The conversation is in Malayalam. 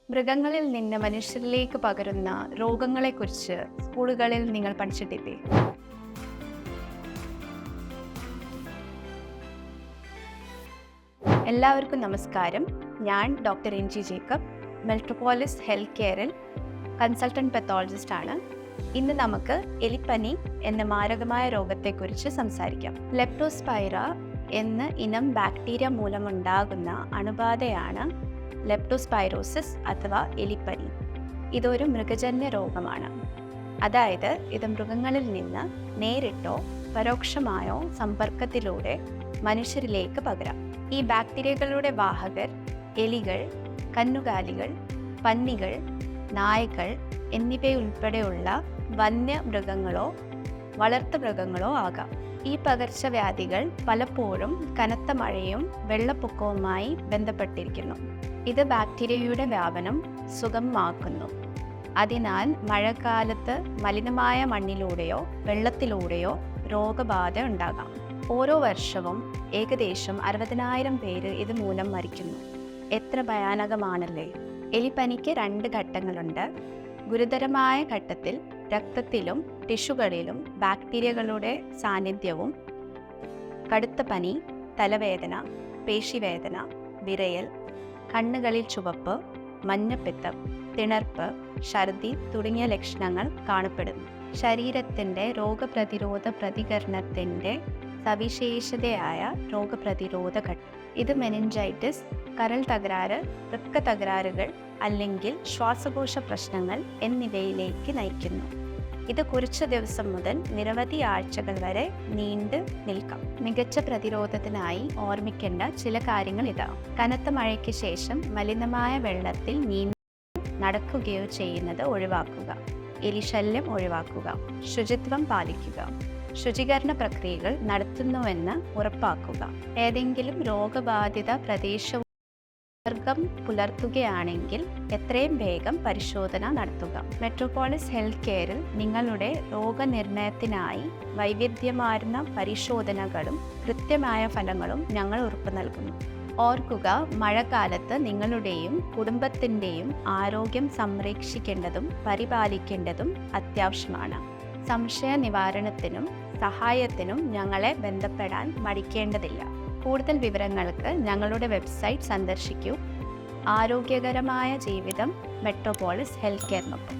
മൃഗങ്ങളിൽ നിന്ന് മനുഷ്യരിലേക്ക് പകരുന്ന രോഗങ്ങളെക്കുറിച്ച് സ്കൂളുകളിൽ നിങ്ങൾ പഠിച്ചിട്ടില്ലേ? എല്ലാവർക്കും നമസ്കാരം. ഞാൻ doctor NG. Jacob, Metropolis health കെയറിൽ കൺസൾട്ടന്റ് പത്തോളജിസ്റ്റ് ആണ്. ഇന്ന് നമുക്ക് എലിപ്പനി എന്ന മാരകമായ രോഗത്തെക്കുറിച്ച് സംസാരിക്കാം. ലെപ്റ്റോസ്പൈറ എന്ന ഇനം ബാക്ടീരിയ മൂലമുണ്ടാകുന്ന അണുബാധയാണ് ലെപ്റ്റോസ്പൈറോസിസ് അഥവാ എലിപ്പനി. ഇതൊരു മൃഗജന്യ രോഗമാണ്. അതായത് ഇത് മൃഗങ്ങളിൽ നിന്ന് നേരിട്ടോ പരോക്ഷമായോ സമ്പർക്കത്തിലൂടെ മനുഷ്യരിലേക്ക് പകരാം. ഈ ബാക്ടീരിയകളുടെ വാഹകർ എലികൾ, കന്നുകാലികൾ, പന്നികൾ, നായകൾ എന്നിവയുൾപ്പെടെയുള്ള വന്യമൃഗങ്ങളോ വളർത്തുമൃഗങ്ങളോ ആകാം. ഈ പകർച്ചവ്യാധികൾ പലപ്പോഴും കനത്ത മഴയും വെള്ളപ്പൊക്കവുമായി ബന്ധപ്പെട്ടിരിക്കുന്നു. ഇത് ബാക്ടീരിയയുടെ വ്യാപനം സുഗമമാക്കുന്നു. അതിനാൽ മഴക്കാലത്ത് മലിനമായ മണ്ണിലൂടെയോ വെള്ളത്തിലൂടെയോ രോഗബാധ ഉണ്ടാകാം. ഓരോ വർഷവും ഏകദേശം 60,000 പേര് ഇതുമൂലം മരിക്കുന്നു. എത്ര ഭയാനകമാണല്ലേ! എലിപ്പനിക്ക് 2 ഘട്ടങ്ങളുണ്ട്. ഗുരുതരമായ ഘട്ടത്തിൽ രക്തത്തിലും ടിഷ്യൂകളിലും ബാക്ടീരിയകളുടെ സാന്നിധ്യവും കടുത്ത പനി, തലവേദന, പേശിവേദന, വിറയൽ, കണ്ണുകളിൽ ചുവപ്പ്, മഞ്ഞപ്പിത്തം, തിണർപ്പ്, ഛർദി തുടങ്ങിയ ലക്ഷണങ്ങൾ കാണപ്പെടുന്നു. ശരീരത്തിൻ്റെ രോഗപ്രതിരോധ പ്രതികരണത്തിൻ്റെ സവിശേഷതയായ രോഗപ്രതിരോധ ഘട്ടം. ഇത് മെനിഞ്ചൈറ്റിസ്, കരൾ തകരാറ്, വൃക്ക തകരാറുകൾ അല്ലെങ്കിൽ ശ്വാസകോശ പ്രശ്നങ്ങൾ എന്നിവയിലേക്ക് നയിക്കുന്നു. ഇത് കുറച്ച് ദിവസം മുതൽ നിരവധി ആഴ്ചകൾ വരെ നീണ്ടു നിൽക്കാം. മികച്ച പ്രതിരോധത്തിനായി ഓർമ്മിക്കേണ്ട ചില കാര്യങ്ങൾ ഇതാ. കനത്ത മഴയ്ക്ക് ശേഷം മലിനമായ വെള്ളത്തിൽ നടക്കുകയോ ചെയ്യുന്നത് ഒഴിവാക്കുക. എലിശല്യം ഒഴിവാക്കുക. ശുചിത്വം പാലിക്കുക. ശുചീകരണ പ്രക്രിയകൾ നടത്തുന്നുവെന്ന് ഉറപ്പാക്കുക. ഏതെങ്കിലും രോഗബാധിത പ്രദേശവും സമ്പർക്കം പുലർത്തുകയാണെങ്കിൽ എത്രയും വേഗം പരിശോധന നടത്തുക. മെട്രോപോളിസ് ഹെൽത്ത് കെയറിൽ നിങ്ങളുടെ രോഗനിർണയത്തിനായി വൈവിധ്യമാർന്ന പരിശോധനകളും കൃത്യമായ ഫലങ്ങളും ഞങ്ങൾ ഉറപ്പു നൽകുന്നു. ഓർക്കുക, മഴക്കാലത്ത് നിങ്ങളുടെയും കുടുംബത്തിൻ്റെയും ആരോഗ്യം സംരക്ഷിക്കേണ്ടതും പരിപാലിക്കേണ്ടതും അത്യാവശ്യമാണ്. സംശയ നിവാരണത്തിനും സഹായത്തിനും ഞങ്ങളെ ബന്ധപ്പെടാൻ മടിക്കേണ്ടതില്ല. കൂടുതൽ വിവരങ്ങൾക്ക് ഞങ്ങളുടെ വെബ്സൈറ്റ് സന്ദർശിക്കൂ. ആരോഗ്യകരമായ ജീവിതം മെട്രോപോളിസ് ഹെൽത്ത് കെയറിനൊപ്പം.